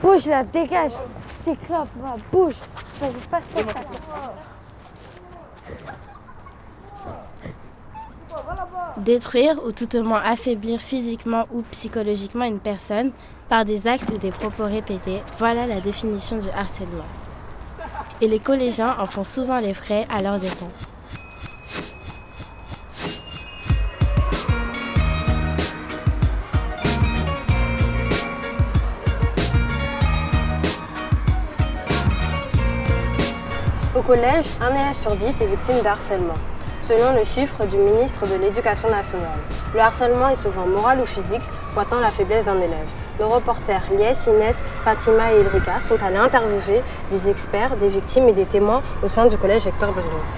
Bouge là, dégage. Cyclope, va, bouge. Ça veut pas se faire ça. Détruire ou tout au moins affaiblir physiquement ou psychologiquement une personne par des actes ou des propos répétés, voilà la définition du harcèlement. Et les collégiens en font souvent les frais à leurs dépens. Au collège, un élève sur 10 est victime de harcèlement, selon le chiffre du ministre de l'Éducation nationale. Le harcèlement est souvent moral ou physique, pointant la faiblesse d'un élève. Nos reporters Lies, Inès, Fatima et Elrika sont allés interviewer des experts, des victimes et des témoins au sein du collège Hector Berlioz.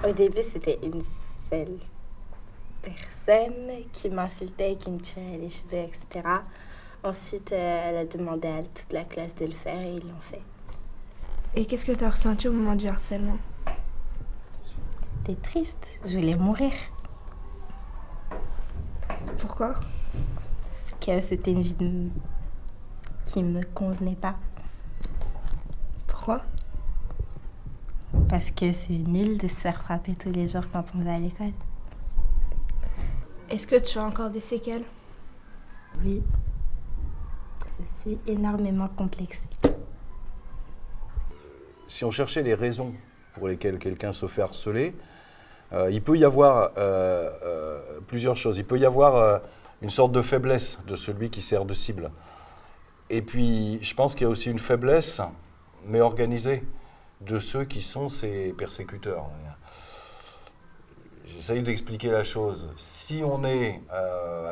Au début, c'était une seule personne qui m'insultait, qui me tirait les cheveux, etc. Ensuite, elle a demandé à toute la classe de le faire et ils l'ont fait. Et qu'est-ce que tu as ressenti au moment du harcèlement? J'étais triste, je voulais mourir. Pourquoi? Parce que c'était une vie qui me convenait pas. Pourquoi? Parce que c'est nul de se faire frapper tous les jours quand on va à l'école. Est-ce que tu as encore des séquelles? Oui. Je suis énormément complexée. Si on cherchait les raisons pour lesquelles quelqu'un se fait harceler, il peut y avoir plusieurs choses. Il peut y avoir une sorte de faiblesse de celui qui sert de cible. Et puis, je pense qu'il y a aussi une faiblesse, mais organisée, de ceux qui sont ses persécuteurs. J'essaye d'expliquer la chose. Si on est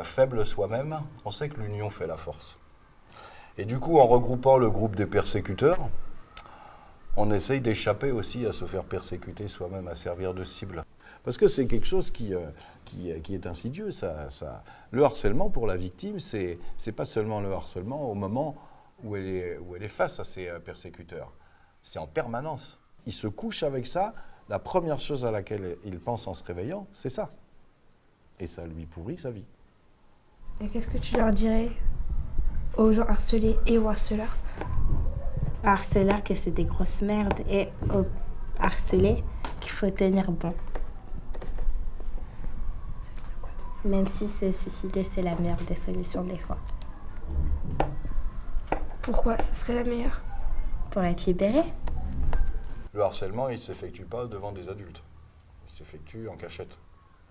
faible soi-même, on sait que l'union fait la force. Et du coup, en regroupant le groupe des persécuteurs, on essaye d'échapper aussi à se faire persécuter soi-même, à servir de cible. Parce que c'est quelque chose qui est insidieux. Le harcèlement pour la victime, c'est pas seulement le harcèlement au moment où elle est face à ses persécuteurs. C'est en permanence. Il se couche avec ça. La première chose à laquelle il pense en se réveillant, c'est ça. Et ça lui pourrit sa vie. Et qu'est-ce que tu leur dirais aux gens harcelés et aux harceleurs? Harceleurs que c'est des grosses merdes et aux harcelés qu'il faut tenir bon. Même si se suicider, c'est la meilleure des solutions des fois. Pourquoi ça serait la meilleure? Pour être libéré. Le harcèlement, il ne s'effectue pas devant des adultes. Il s'effectue en cachette,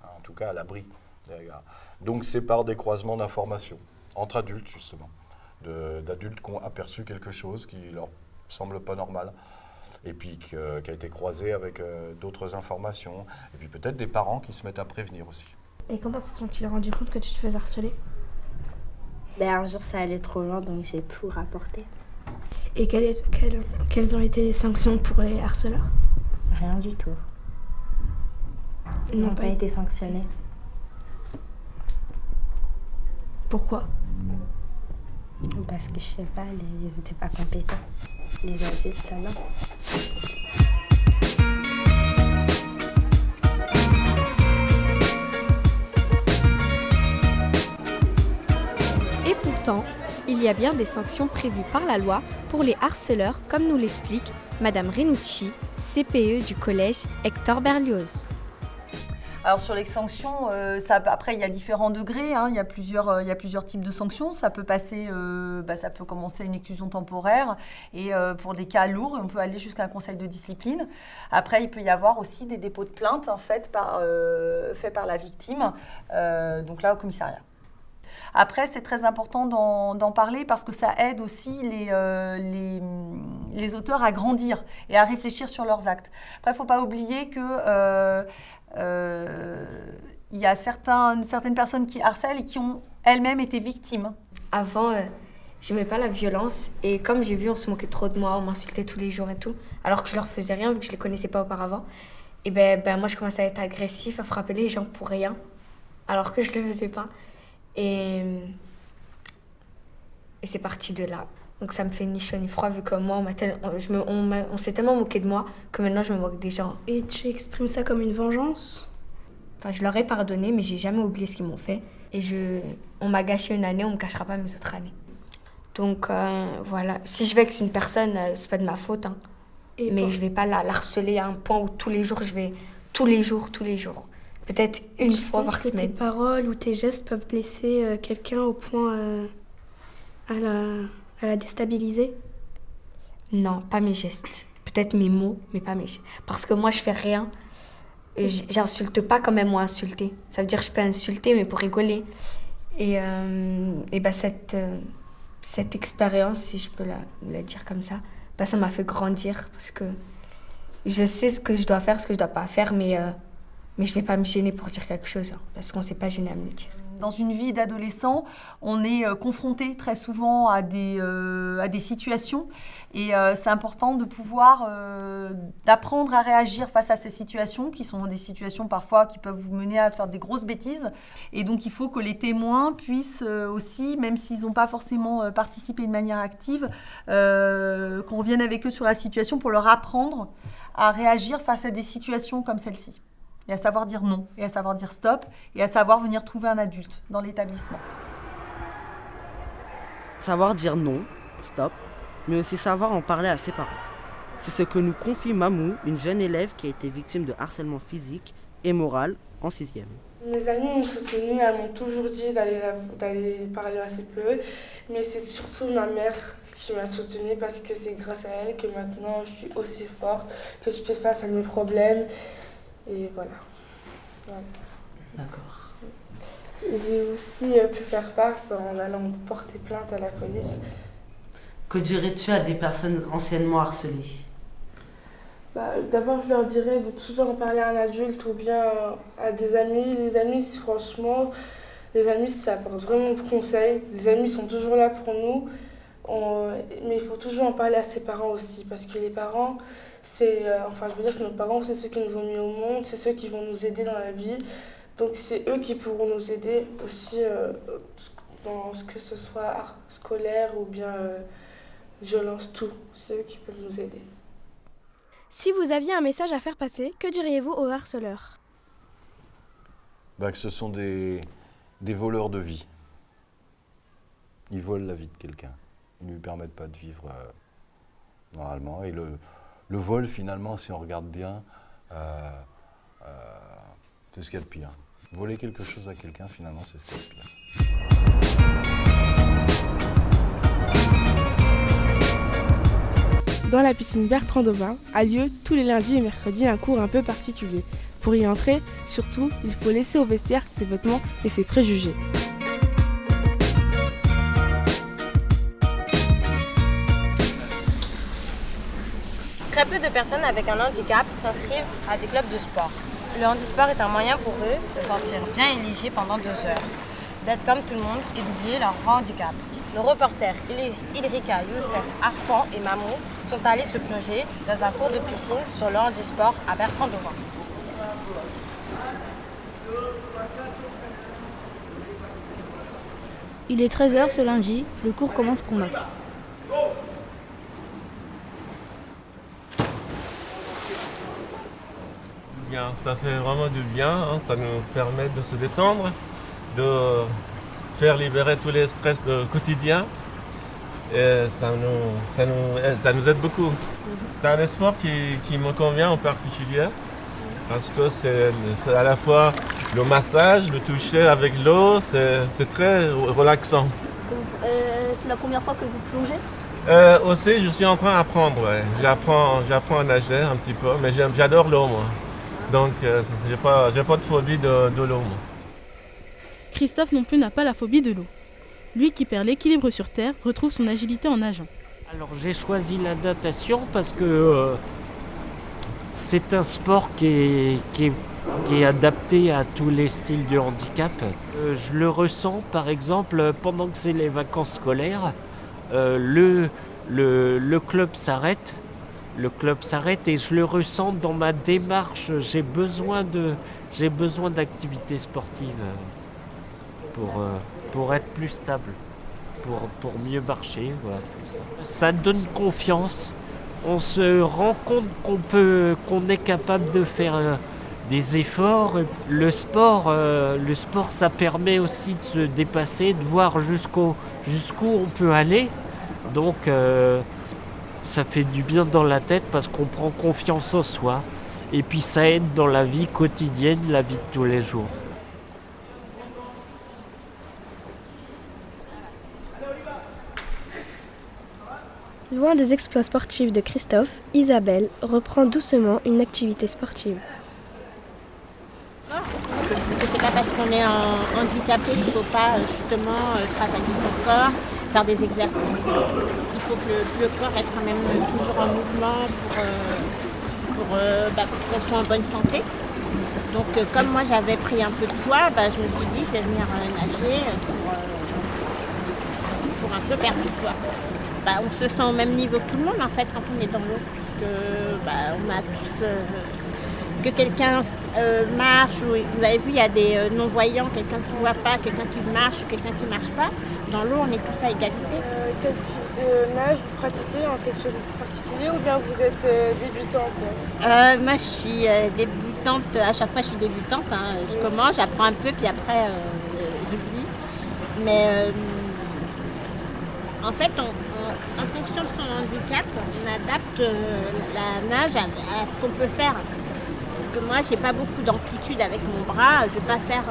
en tout cas à l'abri des regards. Donc c'est par des croisements d'informations, entre adultes justement, d'adultes qui ont aperçu quelque chose qui leur semble pas normal, et puis qui a été croisé avec d'autres informations, et puis peut-être des parents qui se mettent à prévenir aussi. Et comment se sont-ils rendus compte que tu te faisais harceler? Un jour, ça allait trop loin, donc j'ai tout rapporté. Et quelles ont été les sanctions pour les harceleurs? Rien du tout. Ils n'ont pas été sanctionnés. Pourquoi? Parce que je sais pas, ils n'étaient pas compétents. Les adultes, là, non. Et pourtant, il y a bien des sanctions prévues par la loi pour les harceleurs, comme nous l'explique Madame Renucci, CPE du collège Hector Berlioz. Alors sur les sanctions, après il y a différents degrés, hein, il y a plusieurs types de sanctions. Ça peut passer, ça peut commencer à une exclusion temporaire et pour des cas lourds, on peut aller jusqu'à un conseil de discipline. Après, il peut y avoir aussi des dépôts de plainte faits par la victime, donc là au commissariat. Après, c'est très important d'en parler parce que ça aide aussi les auteurs à grandir et à réfléchir sur leurs actes. Après, il ne faut pas oublier que il y a certaines personnes qui harcèlent et qui ont elles-mêmes été victimes. Avant, j'aimais pas la violence et comme j'ai vu, on se moquait trop de moi, on m'insultait tous les jours et tout, alors que je leur faisais rien vu que je les connaissais pas auparavant. Et moi, je commençais à être agressif, à frapper les gens pour rien, alors que je le faisais pas. Et c'est parti de là. Donc ça me fait ni chaud ni froid vu que moi, on s'est tellement moqué de moi que maintenant je me moque des gens. Et tu exprimes ça comme une vengeance? Enfin, je leur ai pardonné, mais j'ai jamais oublié ce qu'ils m'ont fait. Et on m'a gâché une année, on me cachera pas mes autres années. Donc voilà, si je vexe une personne, c'est pas de ma faute. Hein. Mais je vais pas la harceler à un point où tous les jours, je vais tous les jours. Peut-être une fois par semaine. Tes paroles ou tes gestes peuvent blesser quelqu'un au point à la déstabiliser? Non, pas mes gestes. Peut-être mes mots, mais pas mes gestes. Parce que moi, je fais rien. J'insulte pas comme elles m'ont insulté. Ça veut dire que je peux insulter, mais pour rigoler. Et cette expérience, si je peux la dire comme ça, ça m'a fait grandir parce que je sais ce que je dois faire, ce que je dois pas faire, mais je vais pas me gêner pour dire quelque chose, hein, parce qu'on s'est pas gêné à me le dire. Dans une vie d'adolescent, on est confronté très souvent à des situations et c'est important de pouvoir d'apprendre à réagir face à ces situations qui sont des situations parfois qui peuvent vous mener à faire des grosses bêtises. Et donc il faut que les témoins puissent aussi, même s'ils n'ont pas forcément participé de manière active, qu'on revienne avec eux sur la situation pour leur apprendre à réagir face à des situations comme celle-ci. Et à savoir dire non, et à savoir dire stop, et à savoir venir trouver un adulte dans l'établissement. Savoir dire non, stop, mais aussi savoir en parler à ses parents. C'est ce que nous confie Mamou, une jeune élève qui a été victime de harcèlement physique et moral en 6e. Mes amis m'ont soutenue, elles m'ont toujours dit d'aller parler à CPE, mais c'est surtout ma mère qui m'a soutenue parce que c'est grâce à elle que maintenant je suis aussi forte, que je fais face à mes problèmes. Et voilà. D'accord. J'ai aussi pu faire face en allant porter plainte à la police. Que dirais-tu à des personnes anciennement harcelées? D'abord, je leur dirais de toujours en parler à un adulte ou bien à des amis. Les amis, franchement, ça apporte vraiment de conseils. Les amis sont toujours là pour nous. Mais il faut toujours en parler à ses parents aussi, parce que les parents, c'est nos parents, c'est ceux qui nous ont mis au monde, c'est ceux qui vont nous aider dans la vie. Donc c'est eux qui pourront nous aider aussi dans ce que ce soit art scolaire ou bien violence, tout. C'est eux qui peuvent nous aider. Si vous aviez un message à faire passer, que diriez-vous aux harceleurs? Que ce sont des voleurs de vie. Ils volent la vie de quelqu'un. Ils ne lui permettent pas de vivre normalement. Et le vol, finalement, si on regarde bien, c'est ce qu'il y a de pire. Voler quelque chose à quelqu'un, finalement, c'est ce qu'il y a de pire. Dans la piscine Bertrand Daubin a lieu tous les lundis et mercredis un cours un peu particulier. Pour y entrer, surtout, il faut laisser au vestiaire ses vêtements et ses préjugés. Très peu de personnes avec un handicap s'inscrivent à des clubs de sport. Le handisport est un moyen pour eux de se sentir bien et léger pendant 2 heures, d'être comme tout le monde et d'oublier leur handicap. Nos reporters Ilrika, Youssef, Arfan et Mamou sont allés se plonger dans un cours de piscine sur le handisport à Bertrand Daubin. Il est 13h ce lundi, le cours commence pour Max. Bien, ça fait vraiment du bien, hein, ça nous permet de se détendre, de faire libérer tous les stress du quotidien et ça nous aide beaucoup. C'est un sport qui me convient en particulier parce que c'est à la fois le massage, le toucher avec l'eau, c'est très relaxant. C'est la première fois que vous plongez? Aussi, je suis en train d'apprendre, ouais. J'apprends à nager un petit peu, mais j'adore l'eau moi. Donc, j'ai pas de phobie de l'eau. Christophe non plus n'a pas la phobie de l'eau. Lui qui perd l'équilibre sur terre retrouve son agilité en nageant. Alors j'ai choisi la natation parce que c'est un sport qui est adapté à tous les styles de handicap. Je le ressens par exemple pendant que c'est les vacances scolaires, le club s'arrête. Le club s'arrête et je le ressens dans ma démarche. J'ai besoin d'activités sportives pour être plus stable, pour mieux marcher. Voilà, tout ça. Ça donne confiance. On se rend compte qu'on est capable de faire des efforts. Le sport, ça permet aussi de se dépasser, de voir jusqu'où on peut aller. Donc ça fait du bien dans la tête parce qu'on prend confiance en soi. Et puis ça aide dans la vie quotidienne, la vie de tous les jours. Loin des exploits sportifs de Christophe, Isabelle reprend doucement une activité sportive. Parce que c'est pas parce qu'on est handicapé qu'il ne faut pas justement travailler son corps, faire des exercices. Parce qu'il faut que le corps reste quand même toujours en mouvement pour qu'on soit en bonne santé. Donc comme moi j'avais pris un peu de poids, je me suis dit je vais venir nager pour un peu perdre du poids. On se sent au même niveau que tout le monde en fait quand on est dans l'eau, puisque on a tous que quelqu'un marche, ou vous avez vu il y a des non-voyants, quelqu'un qui ne voit pas, quelqu'un qui marche ou quelqu'un qui ne marche pas. Dans l'eau on est tous à égalité. Quel type de nage vous pratiquez, en quelque chose de particulier ou bien vous êtes débutante? Moi je suis débutante, à chaque fois je suis débutante, je commence, j'apprends un peu puis après j'oublie. Mais en fait en fonction de son handicap, on adapte la nage à ce qu'on peut faire. Parce que moi, j'ai pas beaucoup d'amplitude avec mon bras, je vais pas faire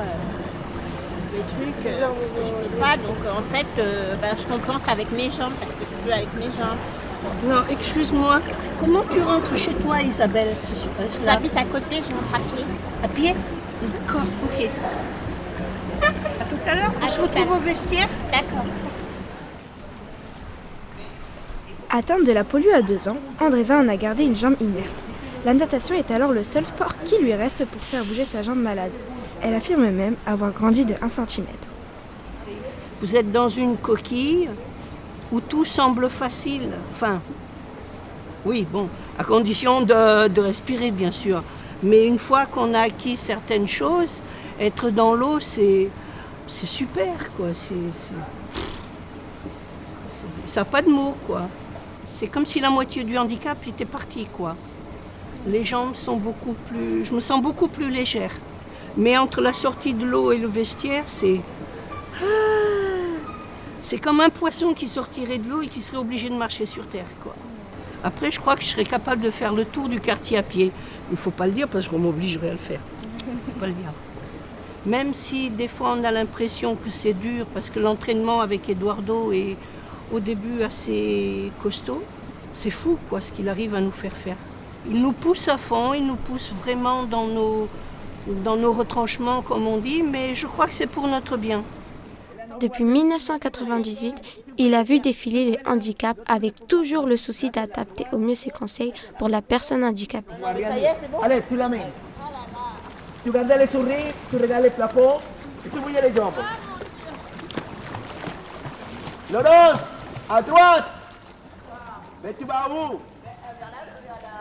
des trucs que je peux pas. Donc en fait, je compense avec mes jambes parce que je peux avec mes jambes. Non, excuse-moi, comment tu rentres chez toi, Isabelle? J'habite à côté, je rentre à pied. À pied? D'accord, ok. À tout à l'heure, on se retrouve au vestiaire? D'accord. Atteinte de la polio à 2 ans, Andréza en a gardé une jambe inerte. La natation est alors le seul sport qui lui reste pour faire bouger sa jambe malade. Elle affirme même avoir grandi de 1 cm. Vous êtes dans une coquille où tout semble facile. Enfin, oui, bon, à condition de respirer, bien sûr. Mais une fois qu'on a acquis certaines choses, être dans l'eau, c'est super, quoi. Ça n'a pas de mots, quoi. C'est comme si la moitié du handicap était partie, quoi. Les jambes sont beaucoup plus... Je me sens beaucoup plus légère. Mais entre la sortie de l'eau et le vestiaire, c'est comme un poisson qui sortirait de l'eau et qui serait obligé de marcher sur terre, quoi. Après, je crois que je serais capable de faire le tour du quartier à pied. Il ne faut pas le dire parce qu'on m'obligerait à le faire. Il ne faut pas le dire. Même si des fois on a l'impression que c'est dur parce que l'entraînement avec Eduardo est au début assez costaud, c'est fou quoi ce qu'il arrive à nous faire faire. Il nous pousse à fond, il nous pousse vraiment dans nos retranchements comme on dit, mais je crois que c'est pour notre bien. Depuis 1998, il a vu défiler les handicaps avec toujours le souci d'adapter au mieux ses conseils pour la personne handicapée. Allez, tu la mets. Tu gardes les souris, tu regardes les plafonds et tu bouilles les jambes. Laurence, à droite. Mais tu vas où?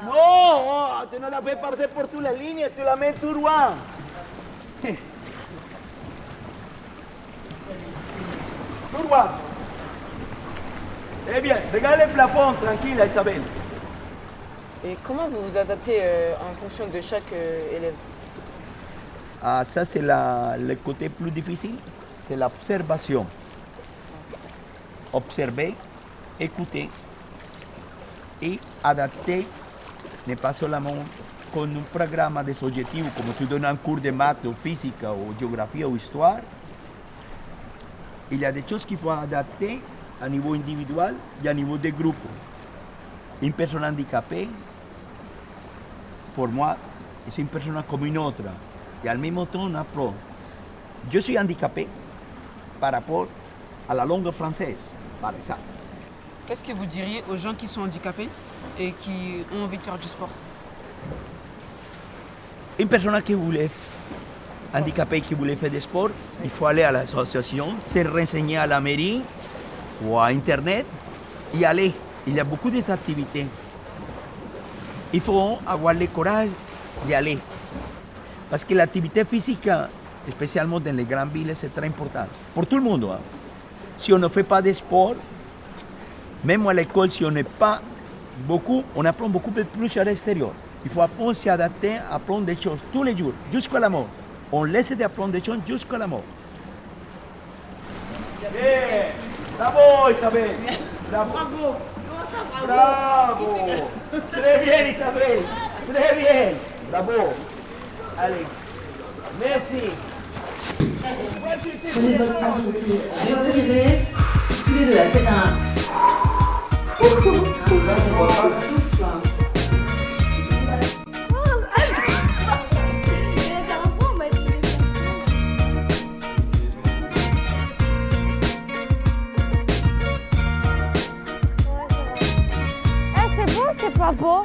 Non, tu ne la fais passer pour toutes les lignes, tu la mets tout droit. Tout droit. Eh bien, regarde les plafonds, tranquille, Isabelle. Et comment vous vous adaptez en fonction de chaque élève? Ah, ça, c'est le côté plus difficile, c'est l'observation. Observer, écouter et adapter n'est pas seulement con un programme des objectifs, comme tu donnes un cours de maths ou physique ou géographie ou histoire. Il y a des choses qu'il faut adapter à niveau individuel et à niveau de groupe. Une personne handicapée, pour moi, c'est une personne comme une autre. Et en même temps, on apprend. Je suis handicapé par rapport à la langue française, par exemple. Qu'est-ce que vous diriez aux gens qui sont handicapés et qui ont envie de faire du sport? Une personne qui voulait handicapée qui voulait faire du sport, il faut aller à l'association, se renseigner à la mairie ou à Internet y aller. Il y a beaucoup d'activités. Il faut avoir le courage d'y aller. Parce que l'activité physique, spécialement dans les grandes villes, c'est très important. Pour tout le monde. Hein. Si on ne fait pas de sport, même à l'école, si on n'est pas beaucoup, on apprend beaucoup plus à l'extérieur. Il faut apprendre à s'adapter, apprendre des choses tous les jours, jusqu'à la mort. On laisse d'apprendre des choses jusqu'à la mort. Bien, bravo Isabelle. Bravo. Bravo. Très bien, Isabelle. Très bien. Bravo. Allez. Merci. Prenez votre temps surtout. Respirez. Tous les deux, là, faites un. Souffle. C'est beau, c'est pas beau.